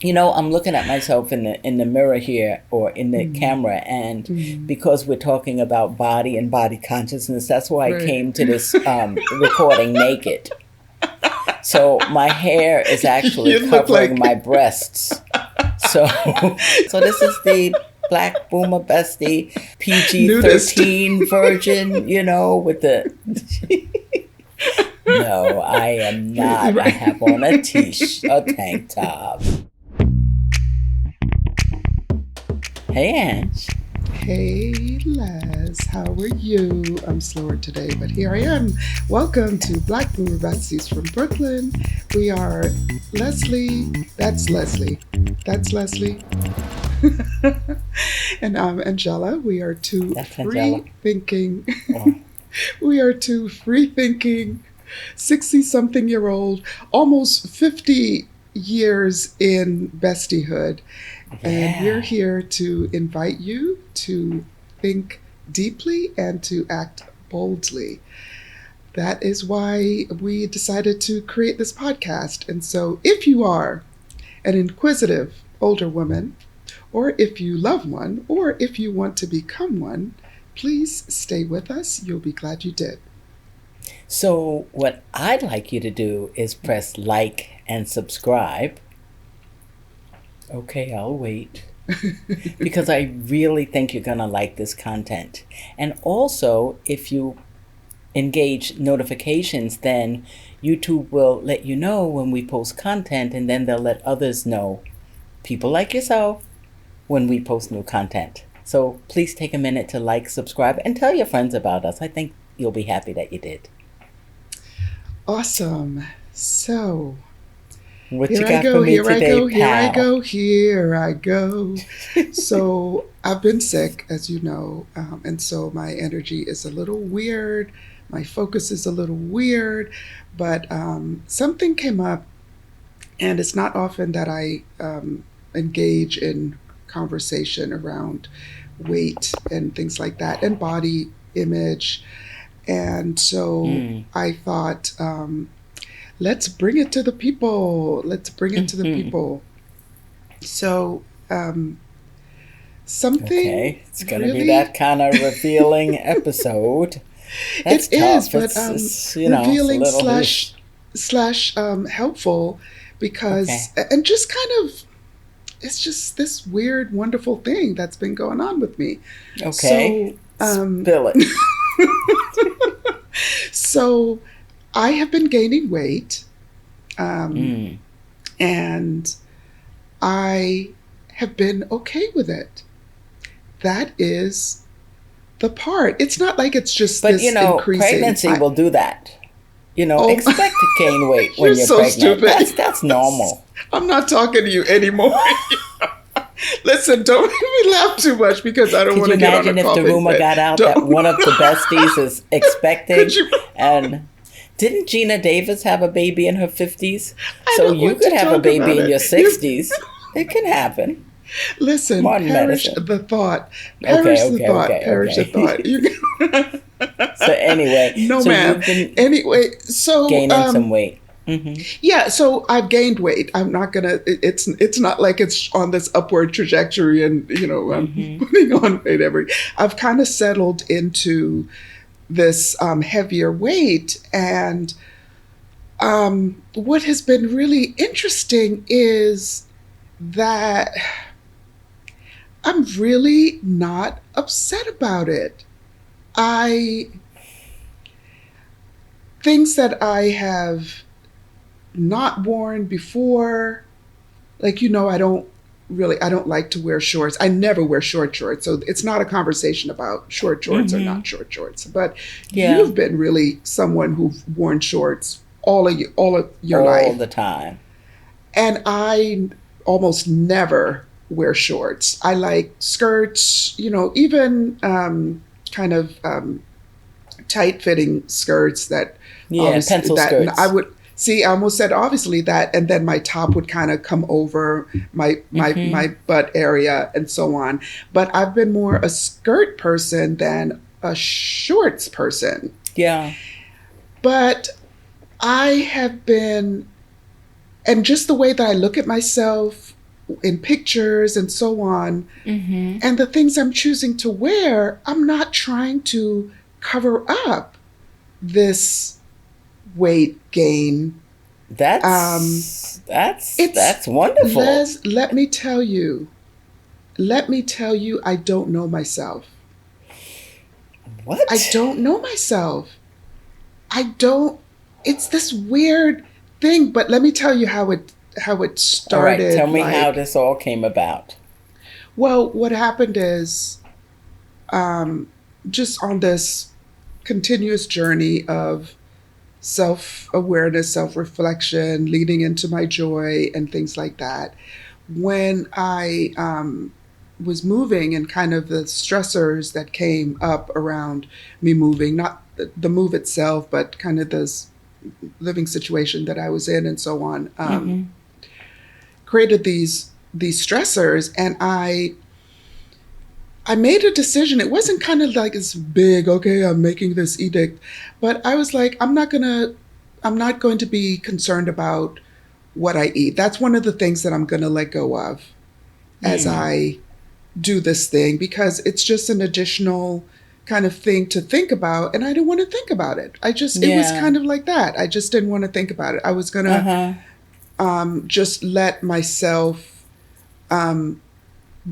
I'm looking at myself in the mirror here or in the camera, and Mm. because we're talking about body and body consciousness, that's why I Right. came to this recording naked. So my hair is actually You look covering like my breasts. So so this is the Black Boomer Bestie PG nudist. 13 version, with the no, I am not. I Right. have on a tank top. Hey, Ange. Hey, Les, how are you? I'm slower today, but here I am. Welcome to Black Boomer Besties from Brooklyn. We are Leslie. That's Leslie. That's Leslie. And I'm Angela. We are two That's Angela. free thinking. Oh, We are two free thinking 60 something year old, almost 50 years in bestiehood. And we're yeah. here to invite you to think deeply and to act boldly. That is why we decided to create this podcast. And so, if you are an inquisitive older woman, or if you love one, or if you want to become one, please stay with us. You'll be glad you did. So, what I'd like you to do is press like and subscribe. Okay, I'll wait. Because I really think you're going to like this content. And also, if you engage notifications, then YouTube will let you know when we post content, and then they'll let others know, people like yourself, when we post new content. So please take a minute to like, subscribe, and tell your friends about us. I think you'll be happy that you did. Awesome. So, What you here I got for go, me here I today, go, here I pal? go, here I go. So, I've been sick, as you know, and so my energy is a little weird. My focus is a little weird, but something came up, and it's not often that I engage in conversation around weight and things like that, and body image. And so Mm. I thought, let's bring it to the people. Let's bring it to the Hmm. people. So, something Okay, it's gonna be really, that kind of revealing episode. That's it is, tough. but It's a revealing little ish. slash helpful because, Okay, and just kind of, it's just this weird, wonderful thing that's been going on with me. okay, So, spill it. so I have been gaining weight, um, Mm. and I have been okay with it. That is the part. It's not like it's just But this increasing. pregnancy will do that. Oh, Expect to gain weight you're when you're so pregnant. stupid. That's normal. I'm not talking to you anymore. Listen, don't make me laugh too much because I don't Could want you to get on a imagine if the coughing rumor fit. got out that Don't. one of the besties is Could expecting? you? And didn't Gina Davis have a baby in her 50s? I So don't you want could to have a talk baby about in it. your You 60s. It can happen. listen. Modern Perish medicine. the thought. Okay, Perish the okay, thought. okay, Perish the thought. okay. You. So anyway, No, so ma'am. you've been Anyway, so gaining some weight. Mm-hmm. yeah, so I've gained weight. I'm not gonna. It's not like it's on this upward trajectory, and I'm Mm-hmm. putting on weight every. I've kind of settled into this heavier weight, and what has been really interesting is that I'm really not upset about it. I things that I have not worn before. Like, I don't like to wear shorts. I never wear shorts. So it's not a conversation about short shorts or Mm-hmm. not short shorts. But Yeah, you've been really someone who've worn shorts all of your all life. the time. And I almost never wear shorts. I like skirts, even kind of tight fitting skirts that Yeah, obviously pencil that I skirts. would see. I almost said obviously that, and then my top would kind of come over my Mm-hmm. butt area and so on. But I've been more a skirt person than a shorts person. Yeah. But I have been, and just the way that I look at myself, in pictures and so on. And the things I'm choosing to wear, I'm not trying to cover up this weight gain. That's It's wonderful. let me tell you, I don't know myself. I What? don't know myself. I don't. It's this weird thing, but let me tell you how it All right, tell started. me how Like, this all came about. well, what happened is, um, just on this continuous journey of self awareness, self reflection, leading into my joy, and things like that. When I was moving and kind of the stressors that came up around me moving, not the move itself, but kind of this living situation that I was in and so on, created these stressors, and I made a decision. It wasn't kind of like this big, okay, I'm making this edict, but I was like, I'm not going to be concerned about what I eat. That's one of the things that I'm going to let go of as I do this thing, because it's just an additional kind of thing to think about, and I didn't want to think about it. It was Yeah. kind of like that. I just didn't want to think about it. I was going Uh to huh. just let myself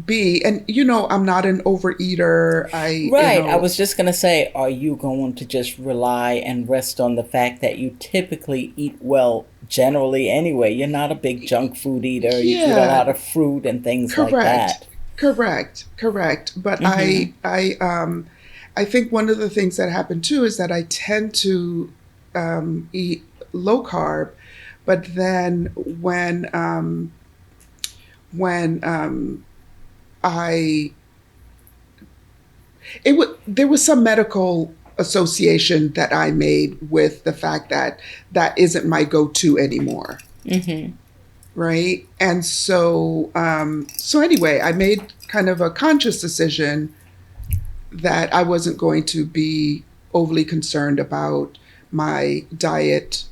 be. And, I'm not an overeater. Right. I was just going to say, are you going to just rely and rest on the fact that you typically eat well generally anyway? You're not a big junk food eater. You eat a Yeah, lot of fruit and things like correct. that. Correct. But I think one of the things that happened too is that I tend to eat low carb, but then when I there was some medical association that I made with the fact that that isn't my go-to anymore, right? And so anyway, I made kind of a conscious decision that I wasn't going to be overly concerned about my diet,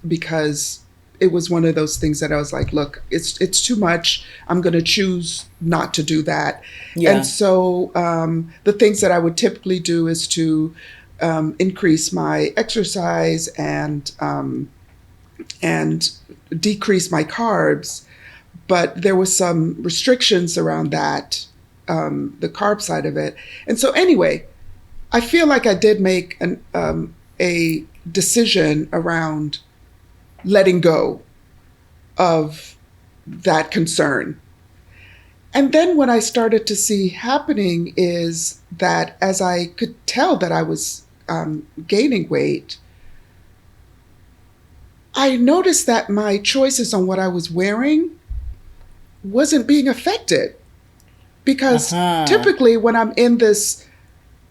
because it was one of those things that I was like, look, it's too much. I'm going to choose not to do that. And Yeah. so the things that I would typically do is to increase my exercise and decrease my carbs. But there was some restrictions around that, the carb side of it. And so anyway, I feel like I did make a decision around letting go of that concern. And then what I started to see happening is that as I could tell that I was gaining weight, I noticed that my choices on what I was wearing wasn't being affected. Uh Because huh. typically when I'm in this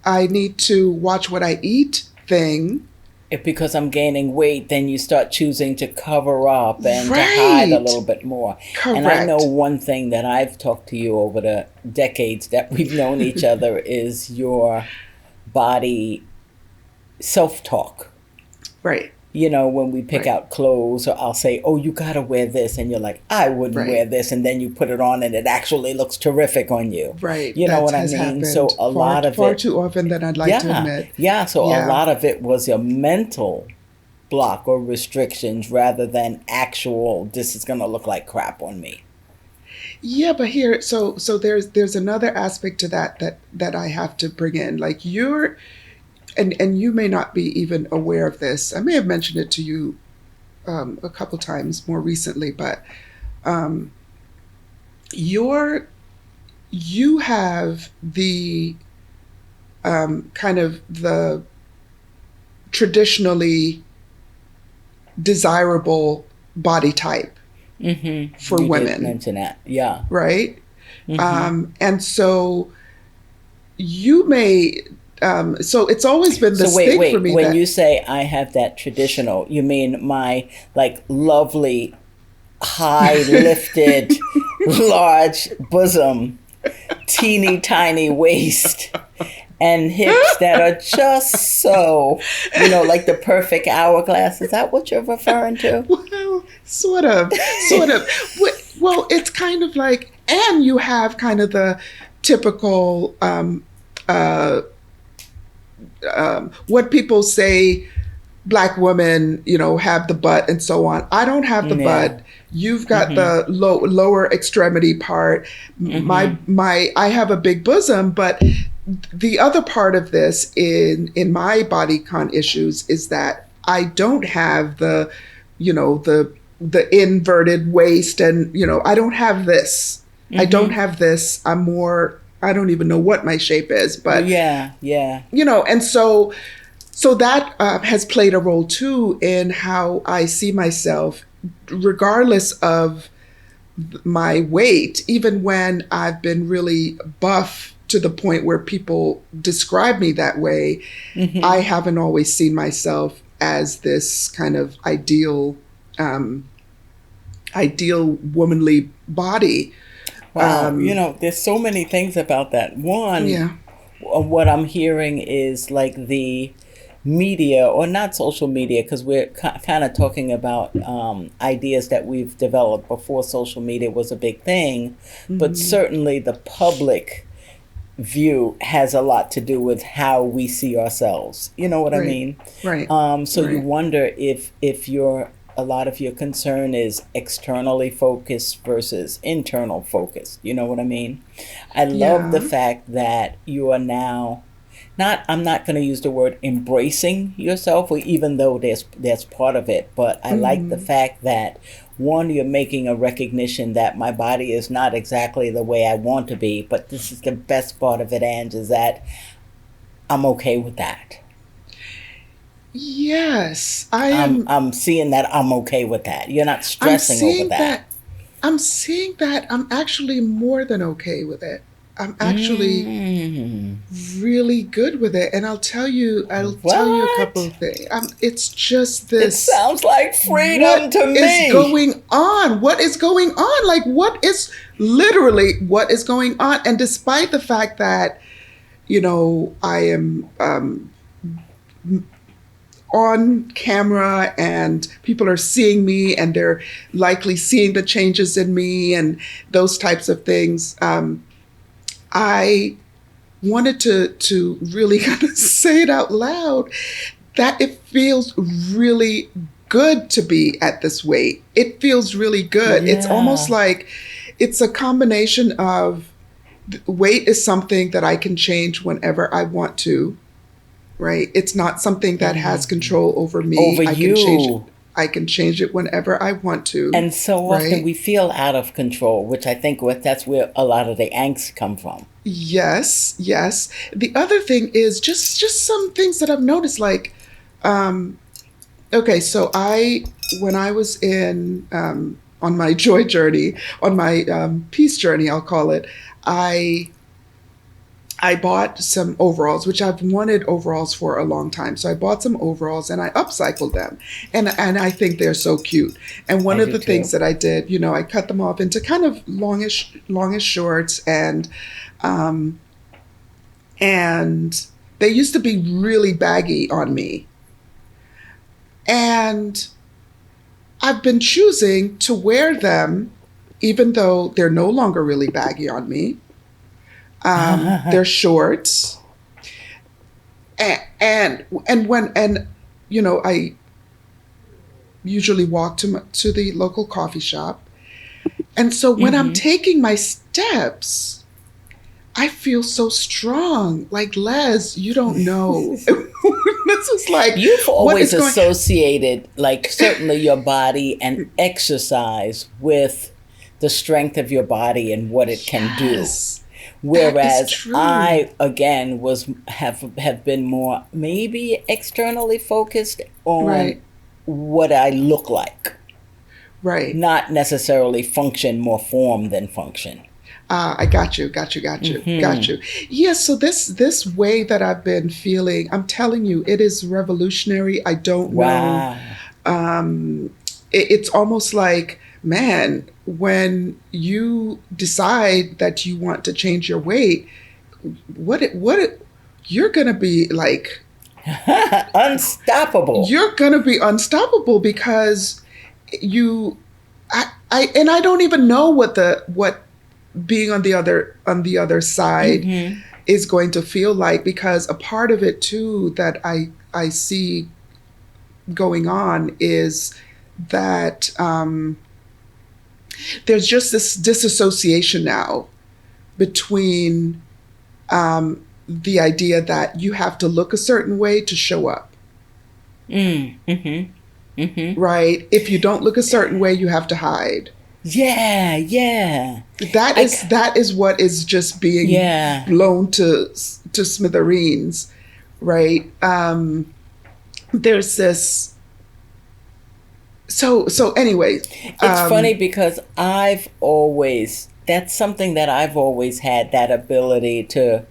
I need to watch what I eat thing, If because I'm gaining weight, then you start choosing to cover up and to hide a little right, bit more. And I know correct, one thing that I've talked to you over the decades that we've known each other is your body self talk. right, When we pick right, out clothes, or I'll say, "Oh, you gotta wear this," and you're like, "I wouldn't wear right, this," and then you put it on, and it actually looks terrific on you. right. You know That what I has mean? So happened a lot of far it, too often than I'd like to yeah, admit. yeah. So a Yeah. lot of it was a mental block or restrictions rather than actual. This is gonna look like crap on me. Yeah, but here, so there's another aspect to that I have to bring in. Like and you may not be even aware of this. I may have mentioned it to you a couple times more recently, but um, you're you have the kind of the traditionally desirable body type for You did women, mention that, yeah. right? And so you may, so it's always been So this wait, thing for wait. me When you that, say I have that traditional, you mean my like lovely high lifted, large bosom, teeny tiny waist, and hips that are just so, like the perfect hourglass. Is that what you're referring to? well, sort of. What well, it's kind of like, and you have kind of the typical uh, what people say black women, have the butt and so on. I don't have the Yeah. butt. You've got Mm-hmm. the lower extremity part. Mm-hmm. I have a big bosom, but the other part of this in my body con issues is that I don't have the inverted waist, and I don't have this. I don't Mm-hmm. have this. I'm more. I don't even know what my shape is, but Yeah. Yeah. and so that has played a role too in how I see myself, regardless of my weight, even when I've been really buff to the point where people describe me that way. I Mm-hmm. haven't always seen myself as this kind of um, ideal womanly body. Wow. Um, There's so many things about that. One, yeah. what I'm hearing is like the media, or not social media, because we're kind of talking about ideas that we've developed before social media was a big thing, but Mm-hmm. certainly the public view has a lot to do with how we see ourselves. You know what I Right. mean? Right. So you Right. wonder if your a lot of your concern is externally focused versus internal focused. You know what I mean? I love the Yeah. fact that you are now not, I'm not going to use the word embracing yourself, or even though there's part of it, but I like the Mm-hmm. fact that one, you're making a recognition that my body is not exactly the way I want to be, but this is the best part of it, Ange, is that I'm okay with that. Yes, I'm seeing that I'm okay with that. You're not I'm stressing over seeing that. that I'm seeing that I'm actually more than okay with it. I'm actually Mm. really good with it, and I'll tell you a couple What? of things. It's just It this. sounds like freedom What to is me. going on? What is going on? Like, what is going on? And despite the fact that I am on camera and people are seeing me and they're likely seeing the changes in me and those types of things. I wanted to really kind of say it out loud that it feels really good to be at this weight. It feels really good. It's almost Yeah. like it's a combination of weight is something that I can change whenever I want to, right? It's not something that has control over me. Over I can change it. you. I can change it whenever I want to, And so often right? we feel out of control, which I think that's where a lot of the angst come from. Yes, yes. The other thing is just some things that I've noticed, like, um, okay, so I when I was in on my joy journey, on my peace journey, I'll call it, I I bought some overalls, which I've wanted overalls for a long time. So I bought some overalls and I upcycled them, and I think they're so cute. And one I of do the things too. that I did, I cut them off into kind of longish shorts, um, and they used to be really baggy on me, and I've been choosing to wear them, even though they're no longer really baggy on me. They're shorts, and I usually walk to the local coffee shop, and so when I'm Hmm. taking my steps, I feel so strong. Like, Les, you don't know. This is like, You've what always is going? associated, like, certainly your body and exercise with the strength of your body and what it can do. Yes, that is Whereas true. I, again, have been more maybe externally focused on Right, what I look like, right. not necessarily function, more form than function. I got you, got you, got you, got you. Yes, so this way that I've been feeling, I'm telling you, it is revolutionary. I don't know. Wow. It's almost like, man, when you decide that you want to change your weight, you're gonna be like, Unstoppable. you're gonna be unstoppable because you. I don't even know what being on the other side Mm-hmm. is going to feel like, because a part of it too that I see going on is that there's just this disassociation now between the idea that you have to look a certain way to show up, Mm-hmm. Mm-hmm. right? If you don't look a certain way, you have to hide. Yeah, yeah. That I, is that is what is just being yeah. blown to smithereens, right? There's this. So anyway, It's funny because that's something that I've always had, that ability to,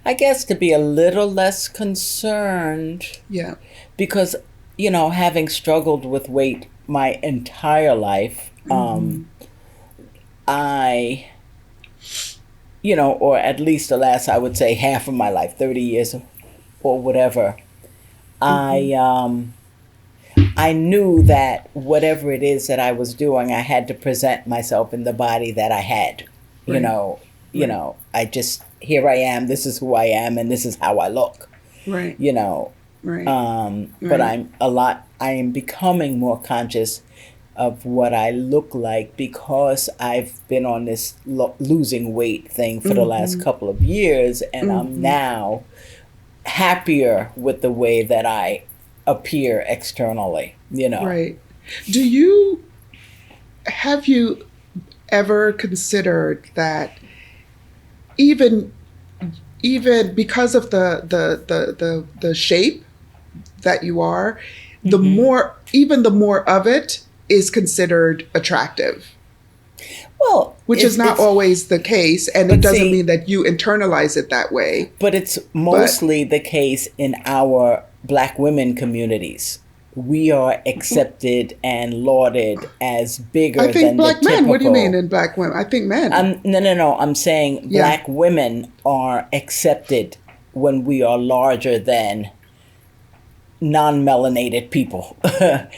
I guess, to be a little less concerned yeah. because, having struggled with weight my entire life, Hmm. I, or at least the last, I would say, half of my life, 30 years or whatever, Hmm. I, I knew that whatever it is that I was doing, I had to present myself in the body that I had. You Right. know, Right. I just, here I am, this is who I am, and this is how I look. Right. You know, Right. but Right. I am becoming more conscious of what I look like because I've been on this losing weight thing for the last Hmm. couple of years, and I'm Hmm. now happier with the way that I appear externally. Right. Do you have you ever considered that even even because of the shape that you are, Hmm. the more of it is considered attractive, Well, which is not always the case, and it but doesn't see, mean that you internalize it that way. but it's But mostly the case in our Black women communities. We are accepted and lauded as I bigger think than the black men. What do you mean typical. in black women? I think men. No, no, no. I'm saying Yeah. Black women are accepted when we are larger than non-melanated people, and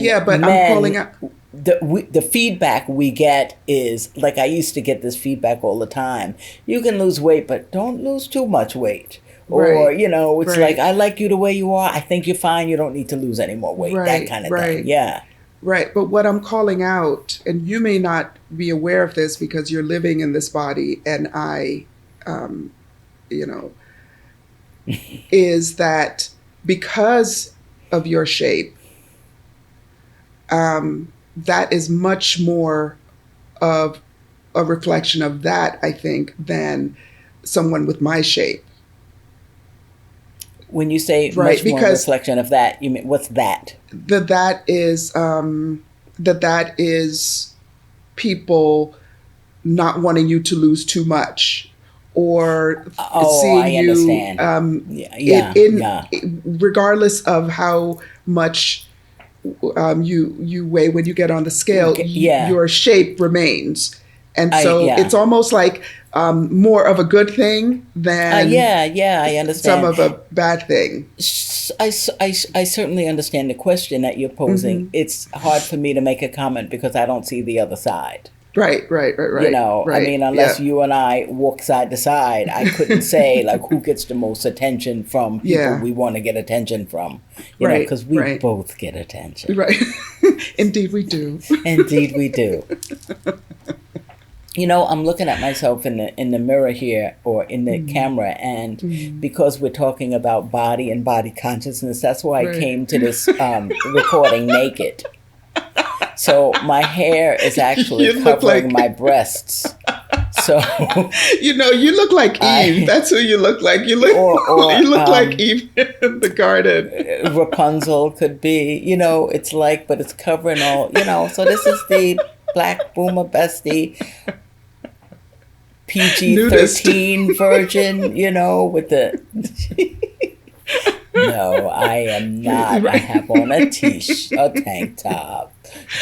Yeah, but I'm calling men. out. The feedback we get is like, I used to get this feedback all the time. You can lose weight, but don't lose too much weight. Or, Right. it's like, Right. I like you the way you are. I think you're fine. You don't need to lose any more weight. That Right. kind of thing. Right. Yeah. Right. But what I'm calling out, and you may not be aware of this because you're living in this body, and um, you know, is that because of your shape, that is much more of a reflection of that, I think, than someone with my shape. When you say Right. much more Because reflection of that, you mean, what's that? that is people not wanting you to lose too much, or Oh, seeing I you understand. Yeah, in, yeah, yeah. in regardless of how much you weigh when you get on the scale, Yeah. your shape remains, and so it's Yeah. almost like more of a good thing than Yeah, yeah, I some understand. of a bad thing. I certainly understand the question that you're posing. Hmm. It's hard for me to make a comment because I don't see the other side. Right, right, right, right, I right. mean, unless Yeah, you and I walk side to side, I couldn't say like who gets the most attention from people yeah. we want to get attention from, Right, because we right, both get attention. right. Indeed, we do. Indeed, we do. I'm looking at myself in the mirror here, or in the Mm, camera, and mm, because we're talking about body and body consciousness, that's why I right. came to this recording naked. So my hair is actually You look covering like my breasts. So you look like Eve. I That's who you look like. You look you or look like Eve in the garden. Rapunzel could be. It's like, but it's covering all. So this is the Black Boomer Bestie PG Nudist. 13 version. With the. No, I am not. I Right. have on a tank top.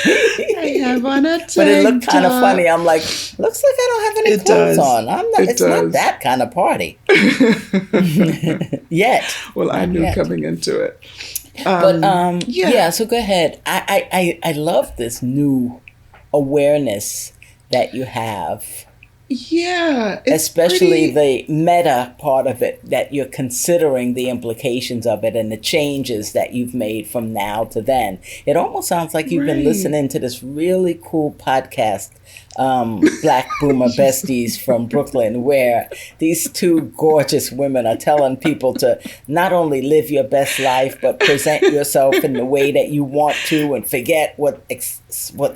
I have on a But it looked tank kind of funny. top. I'm like, looks like I don't have any It clothes does. on. I'm not. It It's not does. that kind of party yet. Well, I Not knew yet. coming into it. But Yeah. yeah. So go ahead. I love this new awareness that you have, Yeah, it's especially pretty the meta part of it, that you're considering the implications of it and the changes that you've made from now to then. It almost sounds like you've been right. listening to this really cool podcast, Black Boomer Besties from Brooklyn, where these two gorgeous women are telling people to not only live your best life, but present yourself in the way that you want to, and forget what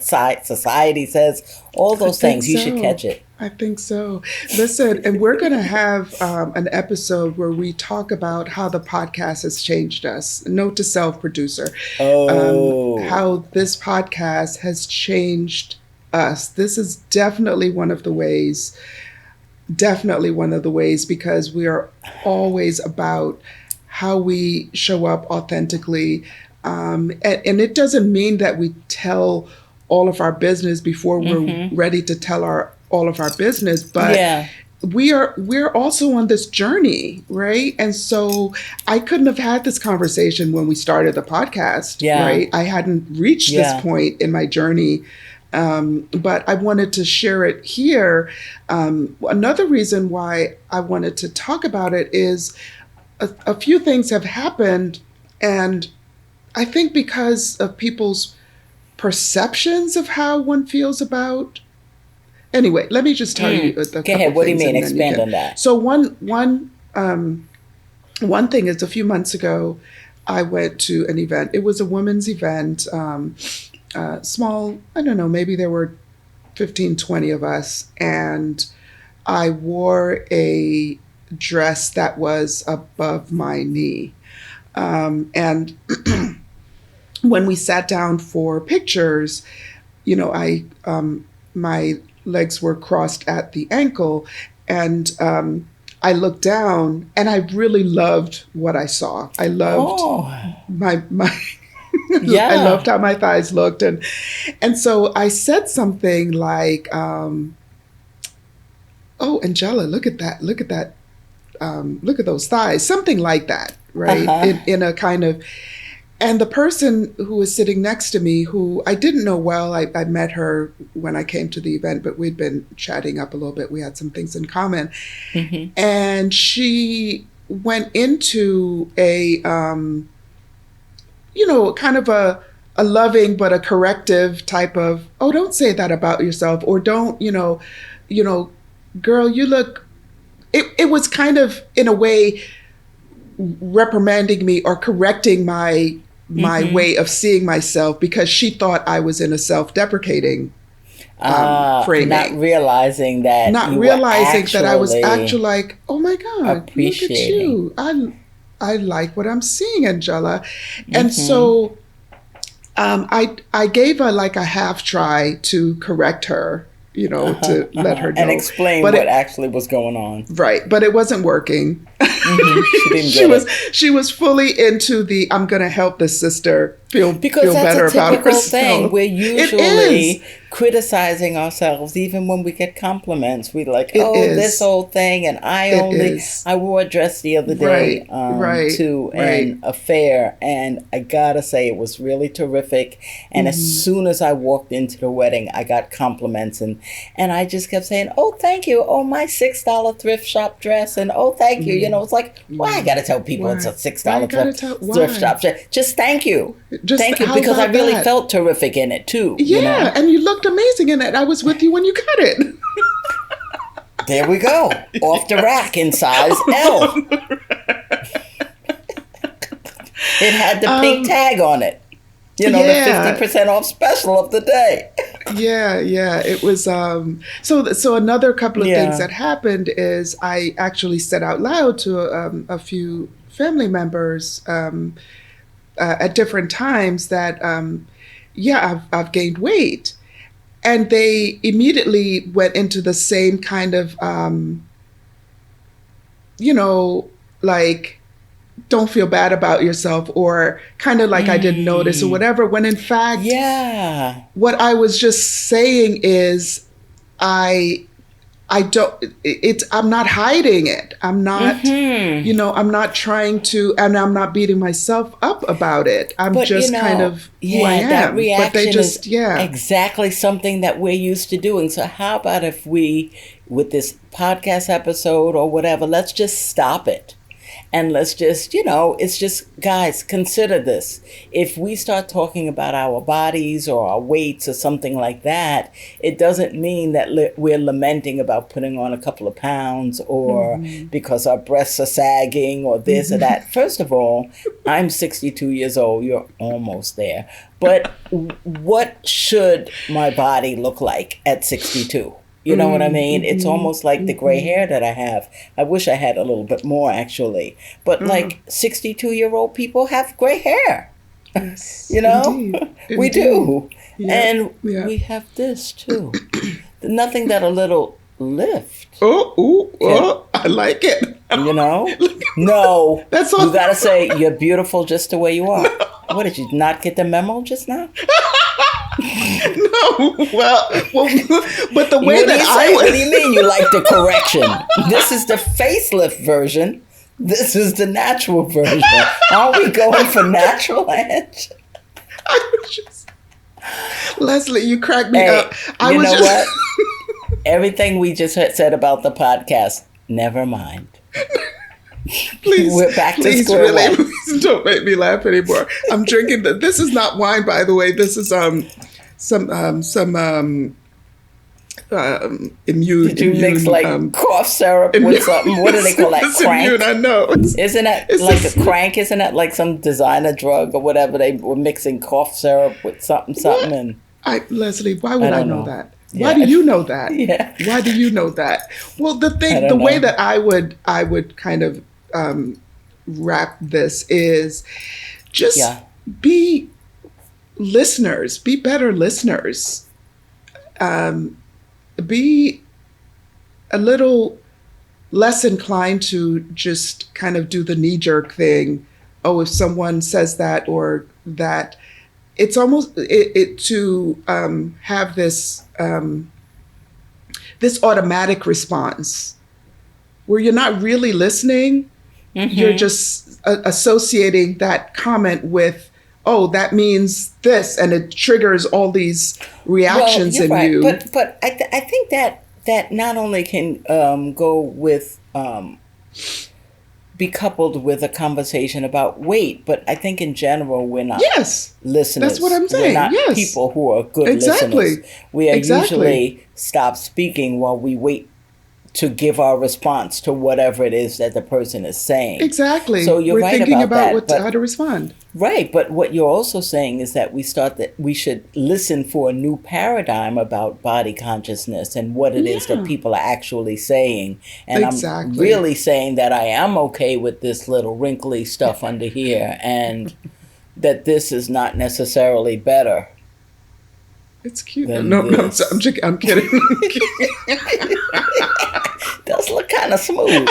society says. All I those think things. You should so. catch it. I think so. Listen, and we're going to have an episode where we talk about how the podcast has changed us. Note to self, producer, Oh. how this podcast has changed us. This is definitely one of the ways, because we are always about how we show up authentically. And it doesn't mean that we tell all of our business before we're Mm-hmm. ready to tell all of our business, but Yeah. we're also on this journey, right? And so I couldn't have had this conversation when we started the podcast, Yeah. right? I hadn't reached this Yeah. point in my journey, but I wanted to share it here. Another reason why I wanted to talk about it is a few things have happened, and I think because of people's perceptions of how one feels about. Anyway, let me just tell you a Go couple ahead. What do you things, mean? and then you Expand can. on that. So one thing is, a few months ago, I went to an event. It was a women's event, small. I don't know. Maybe there were 15, 20 of us, and I wore a dress that was above my knee. And when we sat down for pictures, I my legs were crossed at the ankle, and I looked down, and I really loved what I saw. I loved Oh. my I loved Yeah. how my thighs looked, and so I said something like, "Oh, Angela, look at that! Look at that! Look at those thighs!" Something like that, right? Uh-huh. In a kind of. And the person who was sitting next to me, who I didn't know well, I met her when I came to the event, but we'd been chatting up a little bit. We had some things in common. Mm-hmm. And she went into kind of a loving but a corrective type of, "Oh, don't say that about yourself," or "Don't, girl, you look." It was kind of, in a way, reprimanding me or correcting my Mm-hmm. way of seeing myself, because she thought I was in a self-deprecating Not framing, realizing that not you were realizing that I was actually actually like, "Oh my God, look at appreciating. you! I like what I'm seeing, Angela." And Mm-hmm. so I gave her like a half try to correct her, Uh-huh. to let Uh-huh. her And know, explain but what it actually was going on. right, but it wasn't working. Mm-hmm. She didn't she get was it. she was fully into the, "I'm going to help this sister Because feel that's a better about typical thing. herself." We're It is. usually criticizing ourselves, even when we get compliments. We like, It oh, this is. old thing, and It is. I wore a dress the other day Right. Right. to Right. an affair, and I gotta say it was really terrific. And as Hmm. soon as I walked into the wedding, I got compliments, and I just kept saying, oh, thank you, oh, my $6 thrift shop dress, and oh, thank you. It's like, why I Yeah. gotta tell people it's Why? a six Why you dollar gotta tell? thrift Why? shop dress? Just thank you. Just Thank you, how because I about really that? felt terrific in it too. Yeah, and you looked amazing in it. I was with you when you got it. There we go. Off the rack in size L. It had the pink um, tag on it. The yeah, 50% off special of the day. yeah. It was so another couple of things Yeah. that happened is I actually said out loud to a few family members, at different times, that yeah, I've gained weight, and they immediately went into the same kind of like, "Don't feel bad about yourself," or kind of like I didn't notice or Mm. whatever, when in fact Yeah. what I was just saying is, I I don't, I'm not hiding it. I'm not, Mm-hmm. I'm not trying to, and I'm not beating myself up about it. I'm But just kind of who I yeah, that am. But they reaction is just, yeah. exactly something that we're used to doing. So how about if we, with this podcast episode or whatever, let's just stop it. And let's just, it's just, guys, consider this. If we start talking about our bodies or our weights or something like that, it doesn't mean that we're lamenting about putting on a couple of pounds or Mm-hmm. because our breasts are sagging or this or Mm-hmm. that. First of all, I'm 62 years old. You're almost there. But what should my body look like at 62? You know what I mean? It's Mm-hmm. almost like the gray Mm-hmm. hair that I have. I wish I had a little bit more actually. But Uh, like 62-year-old people have gray hair. yes, You know? indeed. We Indeed. do. Yep. And Yep. we have this too. Nothing that a little lift Oh, ooh, can, oh, I like it. you know? No. That's You all. got to say you're beautiful just the way you are. What, did you not get the memo just now? No, well, but the way What do that you I say? What do you would, mean you like the correction? This is the facelift version. This is the natural version. Are we going for natural, Ange? I was just, Leslie, you cracked me up. Hey, I you was know just, what? Everything we just said about the podcast, never mind. please, We're back to please, square really, one. please don't make me laugh anymore. I'm drinking this is not wine, by the way. This is some Did you mix like cough syrup with immune. something? What do they call that? It's immune. Crank? I know. Isn't that It's like a just, crank? Isn't that like some designer drug or whatever? They were mixing cough syrup with something, what? and Leslie, why I would I don't know know. that? Why do Yeah, you know that? yeah. Why do you know that? Well, I the don't way know. that I would kind of wrap this is just Yeah. be listeners, be better listeners, um, be a little less inclined to just kind of do the knee jerk thing. Oh, if someone says that or that, it's almost it to have this automatic response where you're not really listening. You're Mm-hmm. just associating that comment with, oh, that means this, and it triggers all these Well, reactions you're in right, you. but I think that not only can go with be coupled with a conversation about weight, but I think in general we're not Yes, that's what listeners. I'm We're saying. not Yes, people who are good listeners. exactly, We are exactly, usually stop speaking while we wait to give our response to whatever it is that the person is saying. So exactly. you're We're right thinking about about that, how but to respond. right, but what you're also saying is that we should listen for a new paradigm about body consciousness and what it is that Yeah, people are actually saying. And I'm exactly. really saying that I am okay with this little wrinkly stuff under here and that this is not necessarily better It's cute. than No, no, this. I'm kidding. Does look kind of smooth.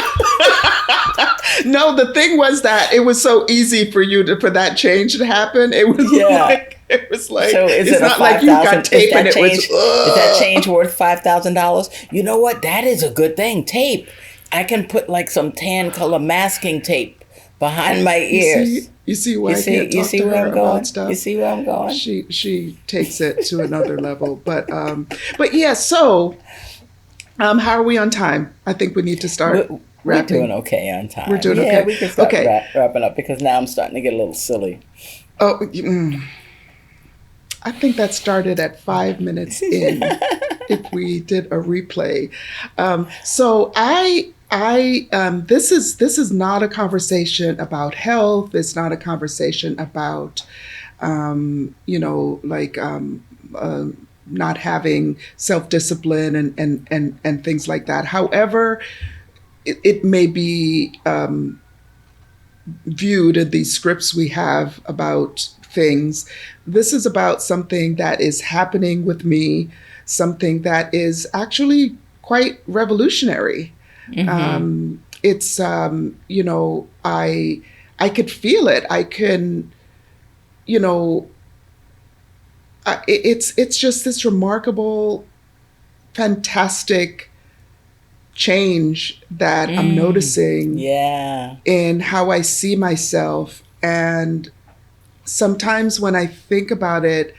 No, the thing was that it was so easy for you to for that change to happen. Yeah. It was like So is it's it a not like you got 5,000? tape and it was Is that change worth $5,000? You know what? That is a good thing. Tape. I can put like some tan color masking tape behind my ears. you see why I can't You talk see to where her I'm about going? You stuff. see where I'm going? She takes it to another level. But yeah, so how are we on time? I think we need to start We're doing wrapping. okay on We're time. doing Yeah, okay. we can start Okay. wrapping up because now I'm starting to get a little silly. Oh, I think that started at 5 minutes in. If we did a replay, so this is not a conversation about health. It's not a conversation about like not having self discipline and things like that. However, it may be viewed in these scripts we have about things. This is about something that is happening with me, something that is actually quite revolutionary. Mm-hmm. It's I could feel it. I can, you know, it's just this remarkable, fantastic change that I'm noticing Yeah. in how I see myself. And sometimes when I think about it,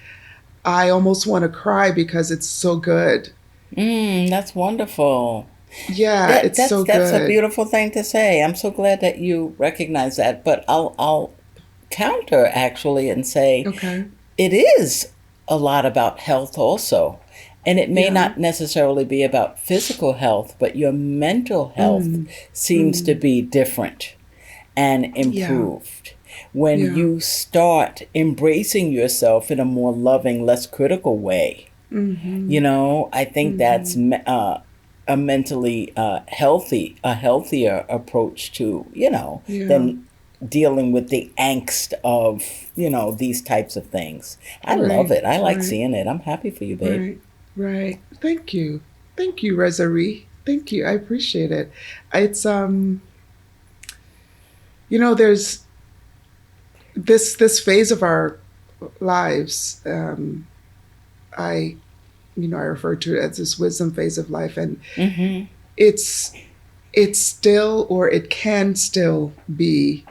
I almost want to cry because it's so good. That's wonderful. Yeah, That it's that's so that's a good. beautiful thing to say. I'm so glad that you recognize that. But I'll counter actually and say Okay. it is a lot about health also. And it may Yeah. not necessarily be about physical health, but your mental health Mm. seems to Mm. be different and Yeah. improved. When Yeah. you start embracing yourself in a more loving, less critical way, Mm-hmm. I think that's Mm-hmm. a mentally a healthier approach to, Yeah. than dealing with the angst of, these types of things. I love Right. it. I like Right. seeing it. I'm happy for you, babe. Right. Right. Thank you. Thank you, Resari. Thank you. I appreciate it. It's there's this phase of our lives. I I refer to it as this wisdom phase of life, and Mm-hmm. it's it's still, or it can still be,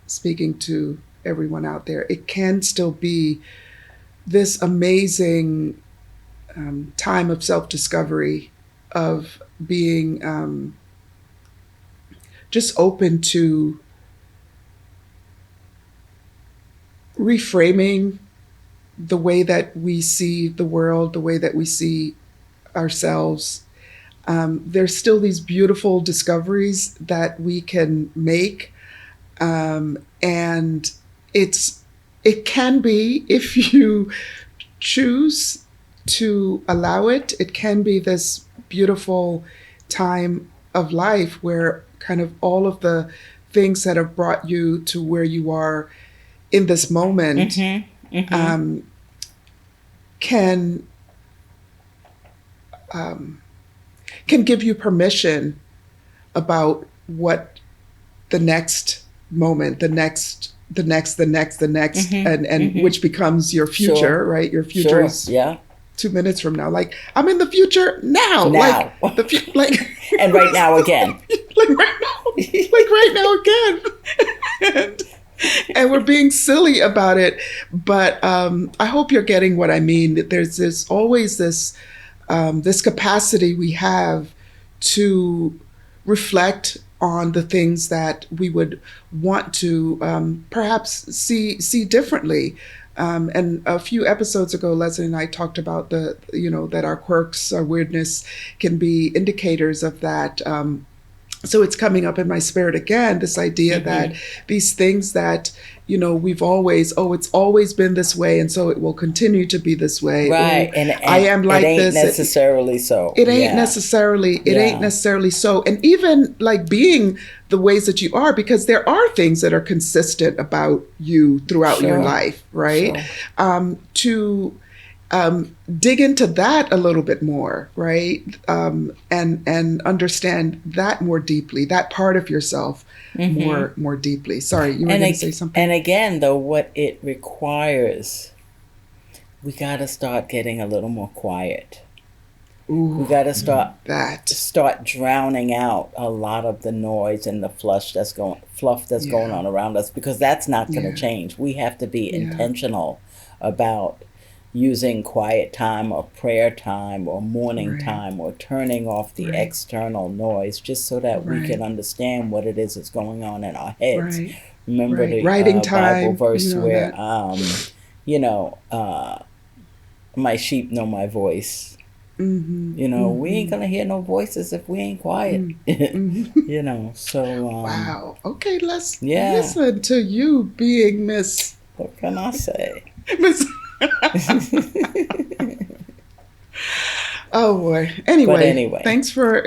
speaking to everyone out there, it can still be this amazing time of self discovery, of being just open to reframing the way that we see the world, the way that we see ourselves. There's still these beautiful discoveries that we can make, and it can be, if you choose to allow it, it can be this beautiful time of life where kind of all of the things that have brought you to where you are in this moment Mm-hmm. Mm-hmm. um, can um, can give you permission about what the next moment, the next, Mm-hmm. and Mm-hmm. which becomes your Sure. future, right? Your future Sure. is Yeah. 2 minutes from now. Like, I'm in the future now. Like Now. like And right now again. like right now, like right now again. And we're being silly about it, but I hope you're getting what I mean. There's this always this capacity we have to reflect on the things that we would want to perhaps see differently. And a few episodes ago, Leslie and I talked about that our quirks, our weirdness, can be indicators of that. So it's coming up in my spirit again, this idea that Mm-hmm. these things that we've always, it's always been this way, and so it will continue to be this way. Right. Oh, I And am it like ain't this. necessarily so. It ain't Yeah. necessarily, it ain't Yeah. necessarily so. And even like being the ways that you are, because there are things that are consistent about you throughout your Sure. life, right? Sure. To dig into that a little bit more, right? And understand that more deeply, that part of yourself Mm-hmm. more deeply. Sorry, you were And going to say something? and again, though, what it requires, we got to start getting a little more quiet. We Ooh, got to that. start drowning out a lot of the noise and the fluff that's going Yeah, on around us, because that's not going to yeah, change. We have to be yeah. intentional about using quiet time or prayer time or morning Right, time or turning off the right, external noise, just so that we can right, understand what it is that's going on in our heads. right, Remember right. the Writing Bible time, verse where that. you know uh, my sheep know my voice. Mm-hmm, We ain't mm-hmm, gonna hear no voices if we ain't quiet. mm-hmm. So Wow. Okay, let's yeah, listen to you being what can I say? Miss. Oh boy. But Anyway, anyway, thanks for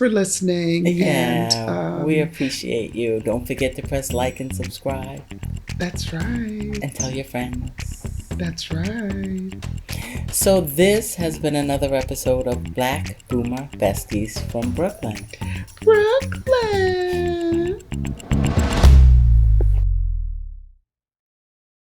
listening, and yeah, we appreciate you. Don't forget to press like and subscribe that's right. and tell your friends. That's right. So this has been another episode of Black Boomer Besties from Brooklyn. Brooklyn.